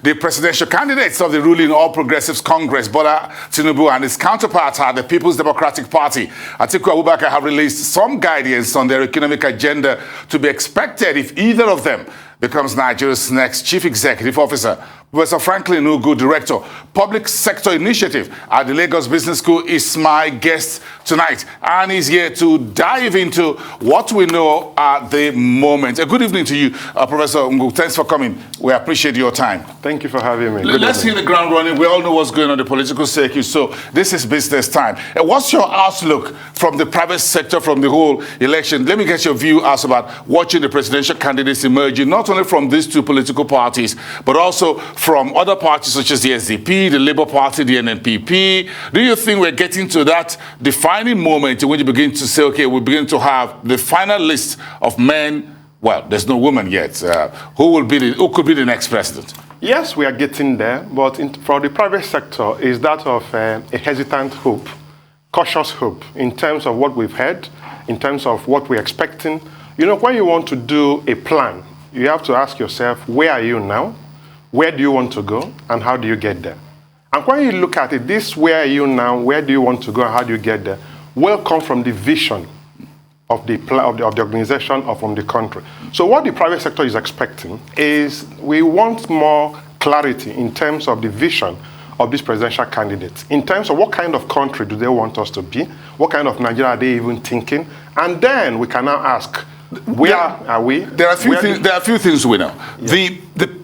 The presidential candidates of the ruling All Progressives Congress, Bola Tinubu, and his counterparts are the People's Democratic Party. Atiku-Abubakar have released some guidance on their economic agenda to be expected if either of them becomes Nigeria's next chief executive officer. Professor Franklin Ngwu, Director, Public Sector Initiative at the Lagos Business School, is my guest tonight, and he's here to dive into what we know at the moment. A good evening to you, Professor Ngwu. Thanks for coming. We appreciate your time. Thank you for having me. Let's hit the ground running. We all know what's going on in the political circuit, so this is business time. What's your outlook from the private sector, from the whole election? Let me get your view as about watching the presidential candidates emerging, not only from these two political parties, but also from other parties such as the SDP, the Labour Party, the NNPP. Do you think we're getting to that defining moment when you begin to say, okay, we begin to have the final list of men? Well, there's no woman yet. Who could be the next president? Yes, we are getting there, but for the private sector, is that of a hesitant hope, cautious hope in terms of what we've heard, in terms of what we're expecting. You know, when you want to do a plan, you have to ask yourself, where are you now? Where do you want to go? And how do you get there? And when you look at it, this where are you now, where do you want to go, and how do you get there, will come from the vision of the organization or from the country. So what the private sector is expecting is we want more clarity in terms of the vision of these presidential candidates, in terms of what kind of country do they want us to be, what kind of Nigeria are they even thinking, and then we can now ask, where are we? There are a few things we know. Yeah. The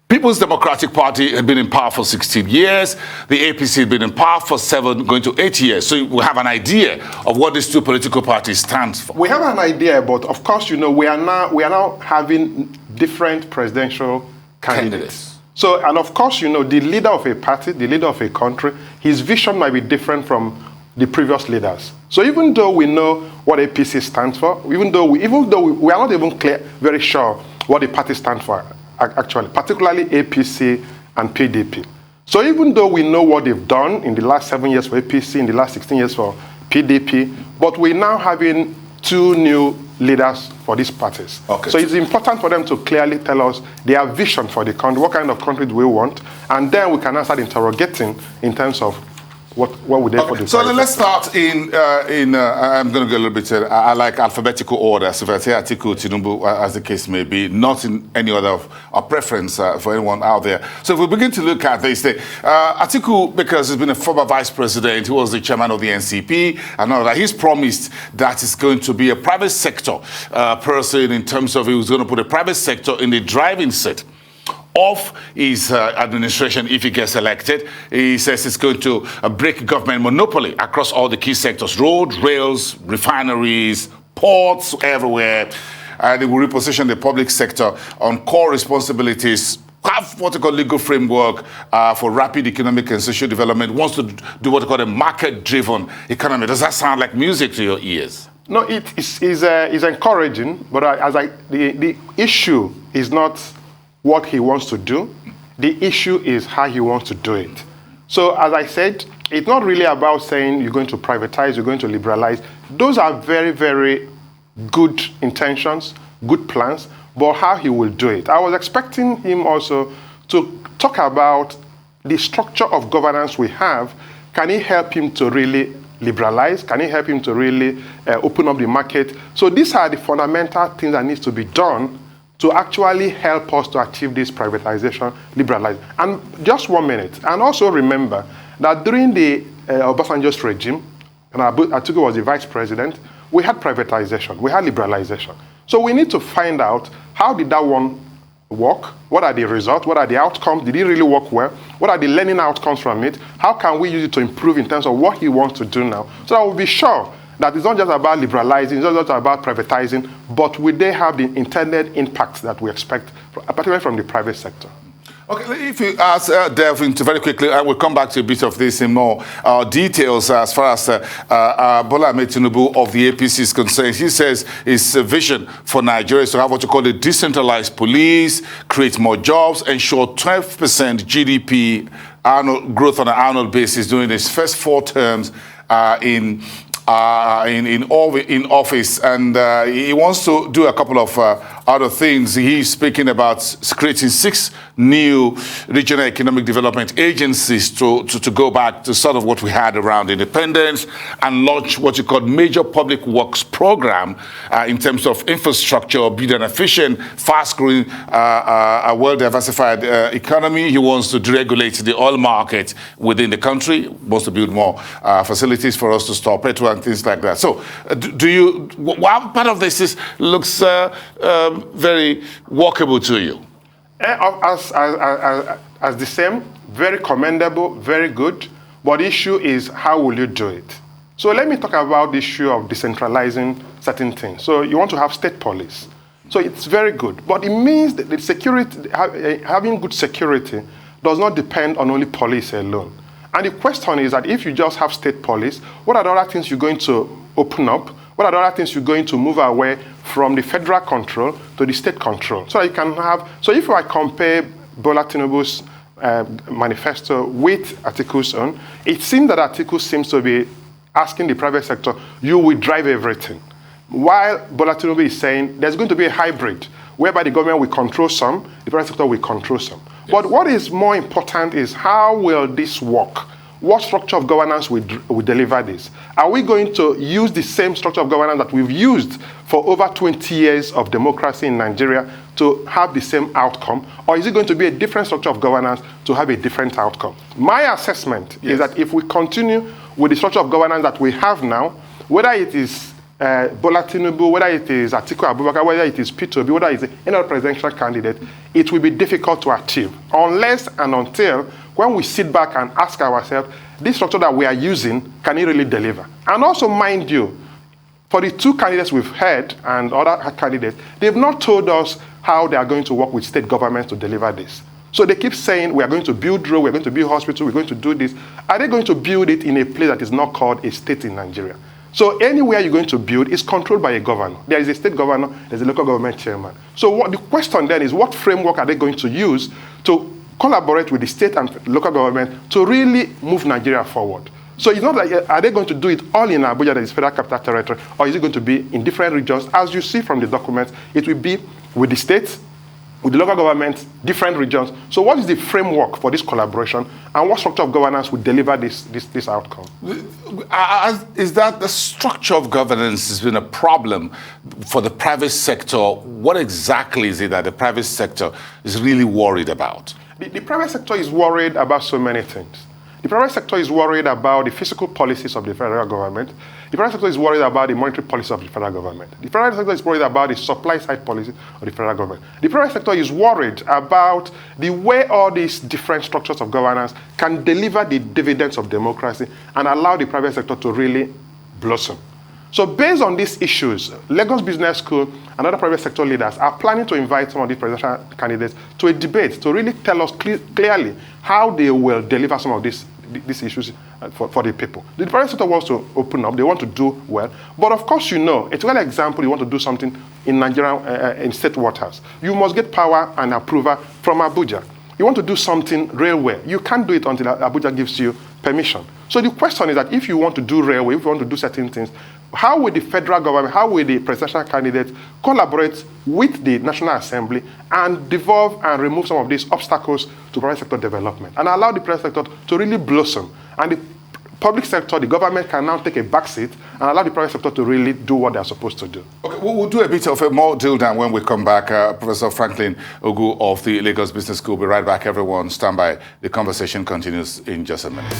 People's Democratic Party had been in power for 16 years. The APC had been in power for 7, going to 8 years. So we have an idea of what these two political parties stand for. We have an idea, but of course, you know, we are now having different presidential candidates. So, and of course, you know, the leader of a party, the leader of a country, his vision might be different from the previous leaders. So even though we know what APC stands for, even though we are not even very sure what the party stands for, actually, particularly APC and PDP. So even though we know what they've done in the last 7 years for APC, in the last 16 years for PDP, but we're now having 2 new leaders for these parties. Okay. So it's important for them to clearly tell us their vision for the country, what kind of country do we want, and then we can now start interrogating in terms of what would they for the So let's start in I'm going to go a little bit, I like alphabetical order. So if I say Atiku-Tinubu, as the case may be, not in any order of preference for anyone out there. So if we begin to look at this, Atiku, because he's been a former vice president, he was the chairman of the NCP, and all that, he's promised that he's going to be a private sector person in terms of he was going to put a private sector in the driving seat of his administration if he gets elected. He says it's going to break government monopoly across all the key sectors: roads, rails, refineries, ports, everywhere. They will reposition the public sector on core responsibilities, have what they call legal framework for rapid economic and social development, wants to do what they call a market-driven economy. Does that sound like music to your ears? No, it is encouraging, but the issue is not what he wants to do. The issue is how he wants to do it. So as I said, it's not really about saying you're going to privatize, you're going to liberalize. Those are very, very good intentions, good plans, but how he will do it. I was expecting him also to talk about the structure of governance we have. Can he help him to really liberalize? Can he help him to really open up the market? So these are the fundamental things that needs to be done to actually help us to achieve this privatization, liberalization. And just 1 minute. And also remember that during the Obasanjo's regime, and Atiku was the vice president, we had privatization, we had liberalization. So we need to find out how did that one work? What are the results? What are the outcomes? Did it really work well? What are the learning outcomes from it? How can we use it to improve in terms of what he wants to do now? So that we'll be sure that it's not just about liberalizing, it's not just about privatizing, but will they have the intended impact that we expect, particularly from the private sector? Okay, if you delve into very quickly, I will come back to a bit of this in more details as far as Bola Tinubu of the APC is concerned. He says his vision for Nigeria is to have what you call a decentralized police, create more jobs, ensure 12% GDP annual growth on an annual basis during his first 4 terms in office, and he wants to do a couple of other things. He's speaking about creating 6 new regional economic development agencies to go back to sort of what we had around independence and launch what you call major public works program in terms of infrastructure, build an efficient, fast-growing, well-diversified economy. He wants to deregulate the oil market within the country, wants to build more facilities for us to store petrol and things like that. So one part of this looks very workable to you? As the same, very commendable, very good. But the issue is, how will you do it? So let me talk about the issue of decentralizing certain things. So you want to have state police. So it's very good. But it means that the security, having good security does not depend on only police alone. And the question is that if you just have state police, what are the other things you're going to open up? What are the other things you're going to move away from the federal control to the state control? So you can have, so if I compare Bola Tinubu's manifesto with Atiku's own, it seems that Atiku seems to be asking the private sector, you will drive everything. While Bola Tinubu is saying there's going to be a hybrid, whereby the government will control some, the private sector will control some. Yes. But what is more important is, how will this work? What structure of governance will deliver this? Are we going to use the same structure of governance that we've used for over 20 years of democracy in Nigeria to have the same outcome? Or is it going to be a different structure of governance to have a different outcome? My assessment is that if we continue with the structure of governance that we have now, whether it is Bola Tinubu, whether it is Atiku Abubakar, whether it is P2B, whether it is any other presidential candidate, it will be difficult to achieve unless and until when we sit back and ask ourselves, this structure that we are using, can it really deliver? And also, mind you, for the 2 candidates we've heard and other candidates, they've not told us how they are going to work with state governments to deliver this. So they keep saying, we are going to build road, we're going to build hospital, we're going to do this. Are they going to build it in a place that is not called a state in Nigeria? So anywhere you're going to build is controlled by a governor. There is a state governor, there's a local government chairman. So what the question then is, what framework are they going to use to collaborate with the state and local government to really move Nigeria forward? So it's not like, are they going to do it all in Abuja, that is federal capital territory, or is it going to be in different regions? As you see from the documents, it will be with the states, with the local government, different regions. So what is the framework for this collaboration, and what structure of governance will deliver this outcome? Is that the structure of governance has been a problem for the private sector? What exactly is it that the private sector is really worried about? The private sector is worried about so many things. The private sector is worried about the fiscal policies of the federal government. The private sector is worried about the monetary policy of the federal government. The private sector is worried about the supply side policy of the federal government. The private sector is worried about the way all these different structures of governance can deliver the dividends of democracy and allow the private sector to really blossom. So based on these issues, Lagos Business School and other private sector leaders are planning to invite some of these presidential candidates to a debate to really tell us clearly how they will deliver some of these issues for the people. The private sector wants to open up, they want to do well. But of course, you know, a typical example, you want to do something in Nigeria, in state waters. You must get power and approval from Abuja. You want to do something railway, you can't do it until Abuja gives you permission. So the question is that if you want to do railway, if you want to do certain things, how will the federal government, how will the presidential candidates collaborate with the National Assembly and devolve and remove some of these obstacles to private sector development and allow the private sector to really blossom? And the public sector, the government, can now take a backseat and allow the private sector to really do what they're supposed to do. Okay, we'll do a bit of a more drill down when we come back. Professor Franklin Ngwu of the Lagos Business School will be right back. Everyone, stand by. The conversation continues in just a minute.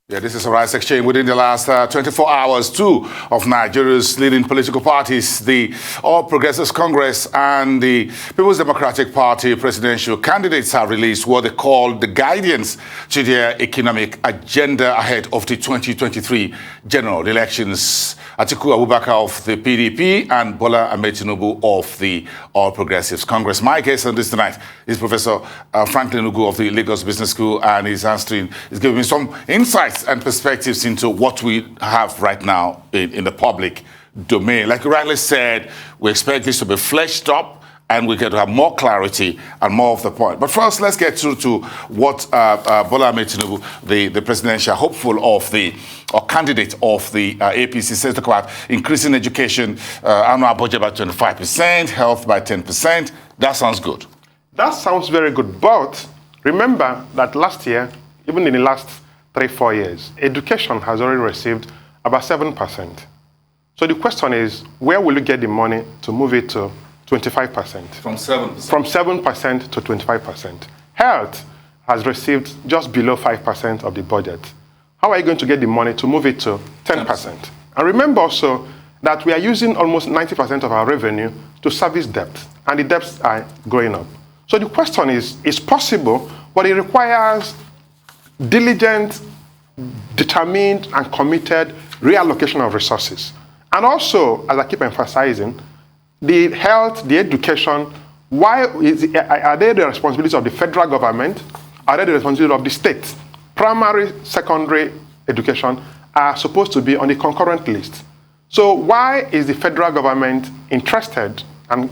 Yeah, this is a Rise Exchange. Within the last 24 hours, 2 of Nigeria's leading political parties, the All Progressives Congress and the People's Democratic Party presidential candidates, have released what they call the guidance to their economic agenda ahead of the 2023 general elections. Atiku Abubakar of the PDP and Bola Tinubu of the All Progressives Congress. My guest on this tonight is Professor Franklin Ngwu of the Lagos Business School, and he's giving me some insights and perspectives into what we have right now in the public domain. Like you rightly said, we expect this to be fleshed up and we get to have more clarity and more of the point. But first, let's get through to what Bola Ahmed Tinubu, the presidential hopeful of or candidate of the APC, says about increasing education annual budget by 25%, health by 10%. That sounds good. That sounds very good. But remember that last year, even in the last 3-4 years, education has already received about 7%. So the question is, where will you get the money to move it to 25%? From 7%. From 7% to 25%. Health has received just below 5% of the budget. How are you going to get the money to move it to 10%? And remember also that we are using almost 90% of our revenue to service debt, and the debts are going up. So the question is, it's possible, but it requires diligent, determined, and committed reallocation of resources. And also, as I keep emphasizing, the health, the education, are they the responsibility of the federal government? Are they the responsibility of the state? Primary, secondary education are supposed to be on the concurrent list. So why is the federal government interested and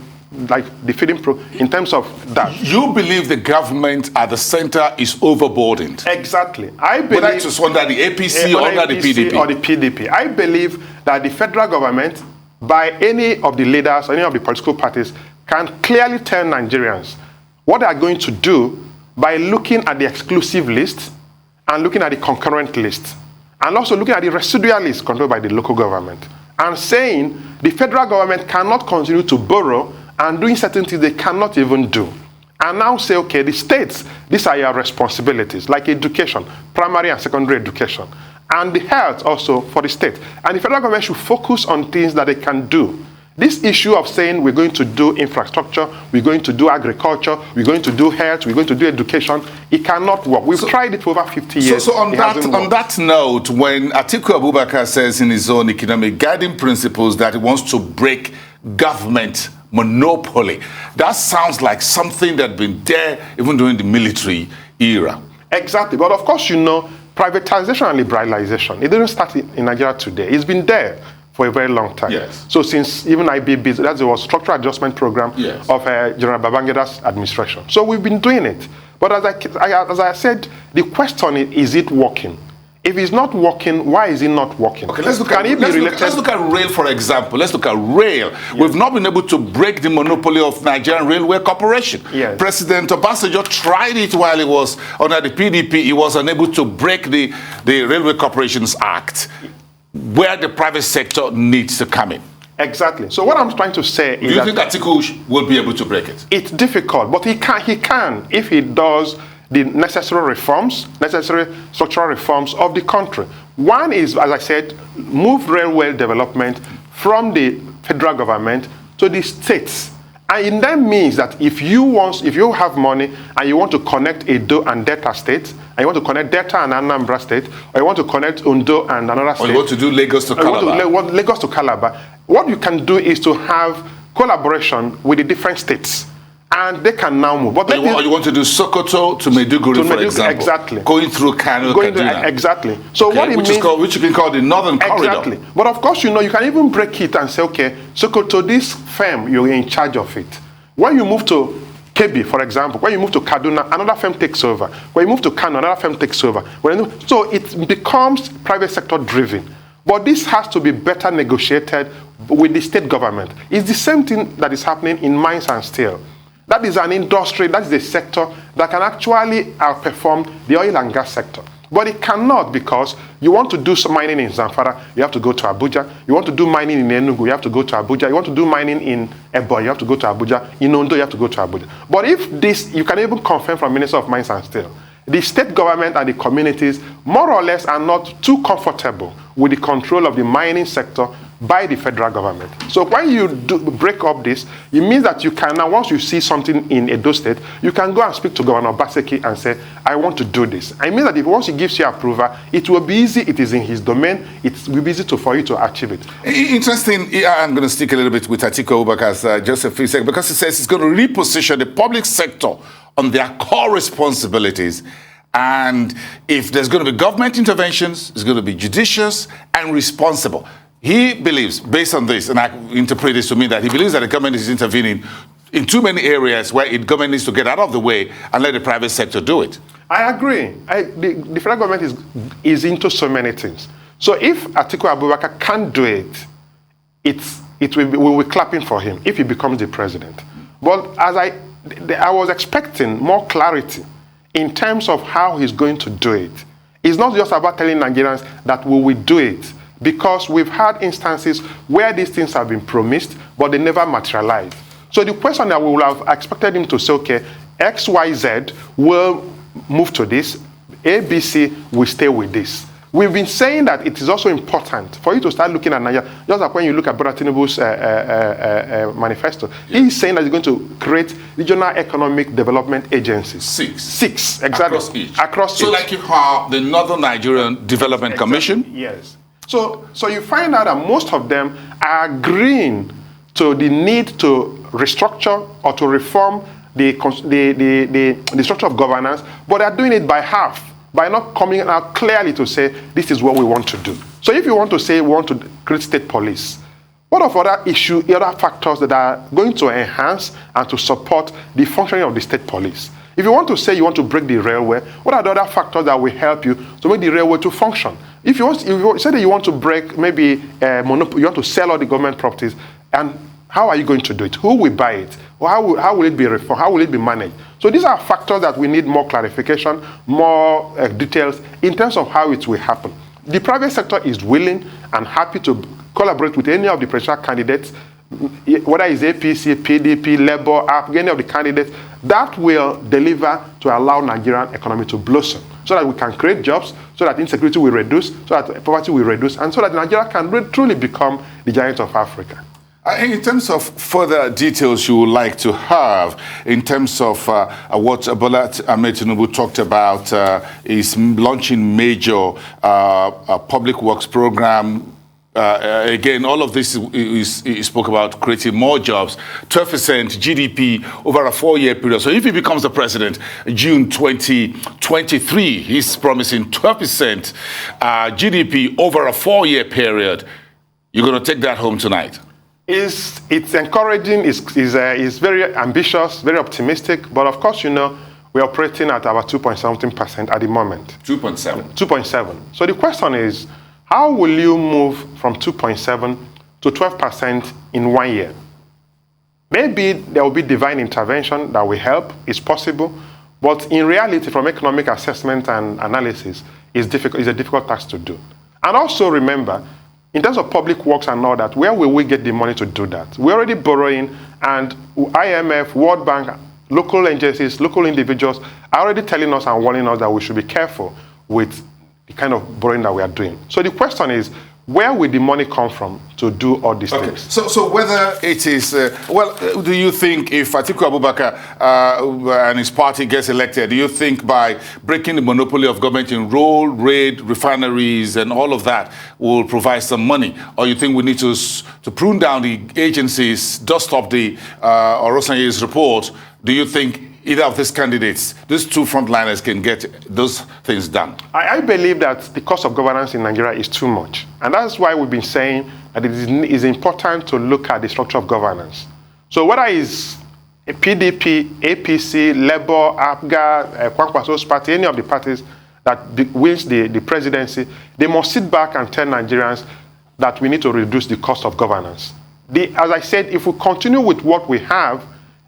like the feeding in terms of that? You believe the government at the center is overburdened? Exactly. I believe whether it was under the APC or under the PDP. Or the PDP. I believe that the federal government, by any of the leaders, any of the political parties, can clearly tell Nigerians what they are going to do by looking at the exclusive list and looking at the concurrent list, and also looking at the residual list controlled by the local government, and saying the federal government cannot continue to borrow and doing certain things they cannot even do. And now say, okay, the states, these are your responsibilities, like education, primary and secondary education, and the health also for the state. And the federal government should focus on things that they can do. This issue of saying we're going to do infrastructure, we're going to do agriculture, we're going to do health, we're going to do education, it cannot work. We've tried it for over 50 years. So on that note, when Atiku Abubakar says in his own economic guiding principles that he wants to break government monopoly, that sounds like something that had been there even during the military era. Exactly. But of course, you know, privatization and liberalization, it didn't start in Nigeria today. It's been there for a very long time. Yes. So since even IBB, that was structural adjustment program yes. of General Babangeda's administration. So we've been doing it. But as I said, the question is it working? If it's not working, why is it not working? Okay, let's look at rail, for example. Let's look at rail. Yes. We've not been able to break the monopoly of Nigerian Railway Corporation. Yes. President Obasanjo tried it while he was under the PDP. He was unable to break the Railway Corporations Act, where the private sector needs to come in. Exactly. So what I'm trying to say is, do you think Atiku will be able to break it? It's difficult, but he can if he does the necessary reforms, necessary structural reforms of the country. One is, as I said, move railway development from the federal government to the states. And that means that if you have money and you want to connect Edo and Delta State, and you want to connect Delta and Anambra State, or you want to connect Ondo and another state, or you want to do Lagos to Calabar. Lagos to Calabar, what you can do is to have collaboration with the different states. And they can now move. But you want to do Sokoto to Maiduguri, for example. Exactly. Going through Kano, Kaduna. Exactly. So okay, what it means... which you can call the Northern Corridor. Exactly. But of course, you know, you can even break it and say, okay, Sokoto, this firm, you're in charge of it. When you move to Kebbi, for example, when you move to Kaduna, another firm takes over. When you move to Kano, another firm takes over. So it becomes private sector driven. But this has to be better negotiated with the state government. It's the same thing that is happening in mines and steel. That is an industry, that is a sector that can actually outperform the oil and gas sector. But it cannot, because you want to do some mining in Zamfara, you have to go to Abuja. You want to do mining in Enugu, you have to go to Abuja. You want to do mining in Ebonyi, you have to go to Abuja. In Ondo, you have to go to Abuja. But if this, you can even confirm from Minister of Mines and Steel, the state government and the communities more or less are not too comfortable with the control of the mining sector by the federal government. So when you break up this, it means that you can now, once you see something in Edo State, you can go and speak to Governor Obaseki and say, I want to do this. I mean that if once he gives you approval, it will be easy, it is in his domain, it will be easy for you to achieve it. Interesting, I'm going to stick a little bit with Atiku Abubakar just a few seconds, because he says he's going to reposition the public sector on their core responsibilities. And if there's going to be government interventions, it's going to be judicious and responsible. He believes, based on this, and I interpret this to mean that he believes that the government is intervening in too many areas where the government needs to get out of the way and let the private sector do it. I agree. The federal government is into so many things. So if Atiku Abubakar can't do it, we will be clapping for him if he becomes the president. But as I was expecting more clarity in terms of how he's going to do it. It's not just about telling Nigerians that we will do it, because we've had instances where these things have been promised, but they never materialize. So the question that we would have expected him to say, okay, X, Y, Z will move to this, A, B, C will stay with this. We've been saying that it is also important for you to start looking at Nigeria, just like when you look at Brother Tinubu's manifesto. Yeah. He's saying that he's going to create regional economic development agencies. Six, exactly. Across each. So like you have the Northern Nigerian Development Commission? Yes. So you find out that most of them are agreeing to the need to restructure or to reform the structure of governance, but they're doing it by half, by not coming out clearly to say, this is what we want to do. So if you want to say we want to create state police, what of other factors that are going to enhance and to support the functioning of the state police? If you want to say you want to break the railway, what are the other factors that will help you to make the railway to function? If you say that you want to break maybe monopoly, you want to sell all the government properties, and how are you going to do it? Who will buy it? Or how will it be reformed? How will it be managed? So these are factors that we need more clarification, more details in terms of how it will happen. The private sector is willing and happy to collaborate with any of the presidential candidates, whether it's APC, PDP, Labour, any of the candidates, that will deliver to allow Nigerian economy to blossom, so that we can create jobs, so that insecurity will reduce, so that poverty will reduce, and so that Nigeria can truly become the giant of Africa. In terms of further details you would like to have, in terms of what Bola Ahmed Tinubu talked about, is launching major public works program. Again, all of this he spoke about creating more jobs, 12% GDP over a 4-year period. So if he becomes the president, June 2023, he's promising 12% GDP over a 4-year period. You're going to take that home tonight? It's encouraging, it's very ambitious, very optimistic, but of course, you know, we're operating at about 2.17% at the moment. 2.7? 2.7. So the question is, how will you move from 2.7 to 12% in 1 year? Maybe there will be divine intervention that will help, it's possible, but in reality, from economic assessment and analysis, it's a difficult task to do. And also remember, in terms of public works and all that, where will we get the money to do that? We're already borrowing, and IMF, World Bank, local agencies, local individuals are already telling us and warning us that we should be careful with the kind of borrowing that we are doing. So the question is, where will the money come from to do all these things? So whether it is, do you think if Atiku Abubakar and his party gets elected, do you think by breaking the monopoly of government in road, raid, refineries and all of that will provide some money? Or you think we need to prune down the agencies, dust off the Orosanye's report? Do you think either of these candidates, these two frontliners, can get those things done? I believe that the cost of governance in Nigeria is too much. And that's why we've been saying that it is important to look at the structure of governance. So whether it's a PDP, APC, Labour, APGA, Kwankwaso's party, any of the parties that wins the presidency, they must sit back and tell Nigerians that we need to reduce the cost of governance. As I said, if we continue with what we have,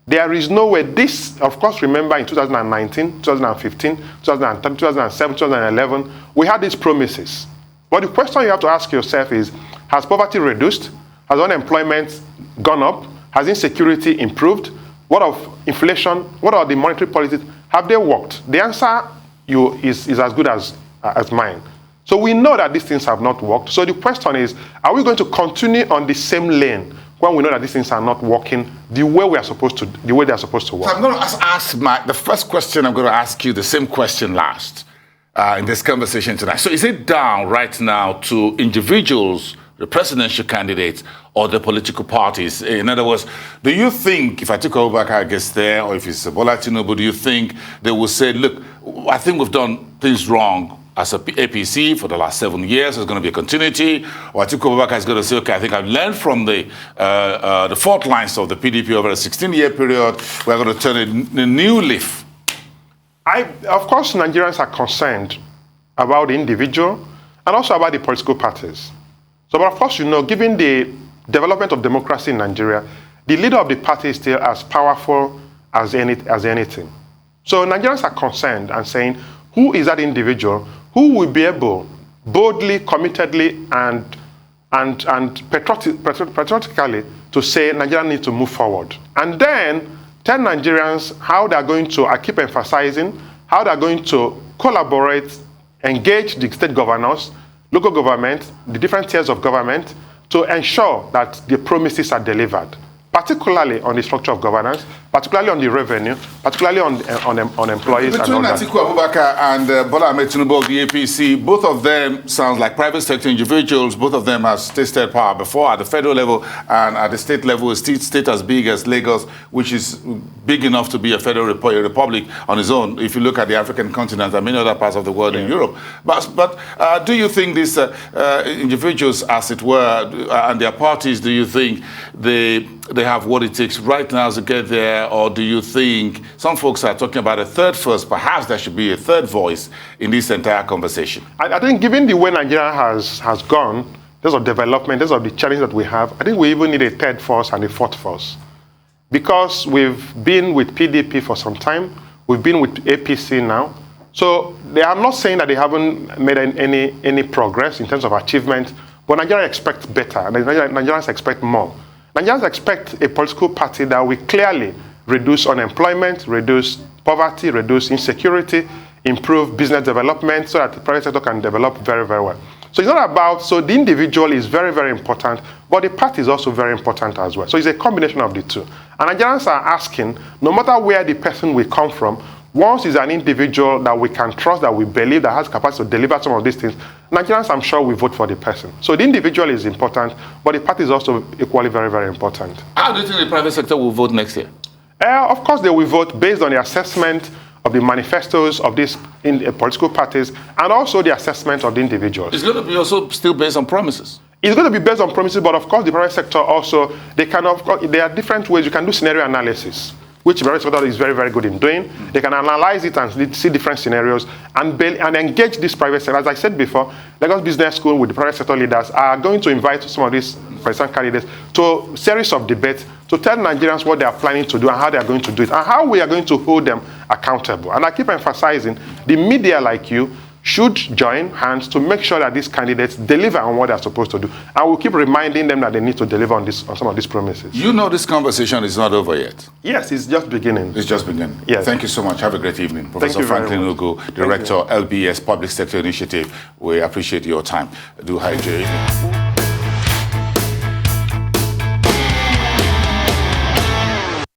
there is no way this, of course, remember in 2019, 2015, 2010, 2007, 2011, we had these promises. But the question you have to ask yourself is, has poverty reduced? Has unemployment gone up? Has insecurity improved? What of inflation? What are the monetary policies? Have they worked? The answer is as good as mine. So we know that these things have not worked. So the question is, are we going to continue on the same lane when we know that these things are not working the way they are supposed to work? So I'm going to ask the first question. I'm going to ask you the same question last in this conversation tonight. So is it down right now to individuals, the presidential candidates, or the political parties? In other words, do you think if Atiku Abubakar gets there, or if it's Bola Tinubu, do you think they will say, look, I think we've done things wrong, as a APC for the last 7 years. There's going to be a continuity. Or Atiku Abubakar is going to say, okay, I think I've learned from the fault lines of the PDP over a 16-year period. We're going to turn a new leaf. Of course, Nigerians are concerned about the individual and also about the political parties. So, but of course, you know, given the development of democracy in Nigeria, the leader of the party is still as powerful as anything. So Nigerians are concerned and saying, who is that individual who will be able, boldly, committedly, and patriotically to say Nigeria needs to move forward? And then tell Nigerians how they're going to, I keep emphasizing, how they're going to collaborate, engage the state governors, local government, the different tiers of government, to ensure that the promises are delivered, particularly on the structure of governance, particularly on the revenue, particularly on employees. Between Atiku Abubakar and Bola Ahmed Tinubu of the APC, both of them sounds like private sector individuals. Both of them have tasted power before at the federal level, and at the state level, a state as big as Lagos, which is big enough to be a federal republic on its own, if you look at the African continent and many other parts of the world in Europe. But do you think these individuals, as it were, and their parties, do you think they have what it takes right now to get there? Or do you think some folks are talking about a third first? Perhaps there should be a third voice in this entire conversation. I think given the way Nigeria has gone, there's a development, there's the challenge that we have, I think we even need a third force and a fourth force. Because we've been with PDP for some time, we've been with APC now. So I'm not saying that they haven't made any progress in terms of achievement, but Nigeria expects better, and Nigerians expect more. Nigerians expect a political party that will clearly reduce unemployment, reduce poverty, reduce insecurity, improve business development so that the private sector can develop very, very well. So it's not about, so the individual is very, very important, but the party is also very important as well. So it's a combination of the two. And Nigerians are asking, no matter where the person will come from, once it's an individual that we can trust, that we believe, that has capacity to deliver some of these things, Nigerians, I'm sure, will vote for the person. So the individual is important, but the party is also equally very, very important. How do you think the private sector will vote next year? Of course, they will vote based on the assessment of the manifestos of these political parties and also the assessment of the individuals. It's going to be also still based on promises. It's going to be based on promises, but of course, the private sector also, there are different ways. You can do scenario analysis, which the private sector is very, very good in doing. They can analyze it and see different scenarios and engage this private sector. As I said before, Lagos Business School with the private sector leaders are going to invite some of these presidential candidates to a series of debates to tell Nigerians what they are planning to do and how they are going to do it and how we are going to hold them accountable. And I keep emphasizing, the media like you should join hands to make sure that these candidates deliver on what they're supposed to do. And we'll keep reminding them that they need to deliver on some of these promises. You know this conversation is not over yet. Yes, it's just beginning. It's just beginning. Yes. Thank you so much. Have a great evening. Professor Franklin Ngwu, Director, LBS Public Sector Initiative. We appreciate your time. Do hydrate.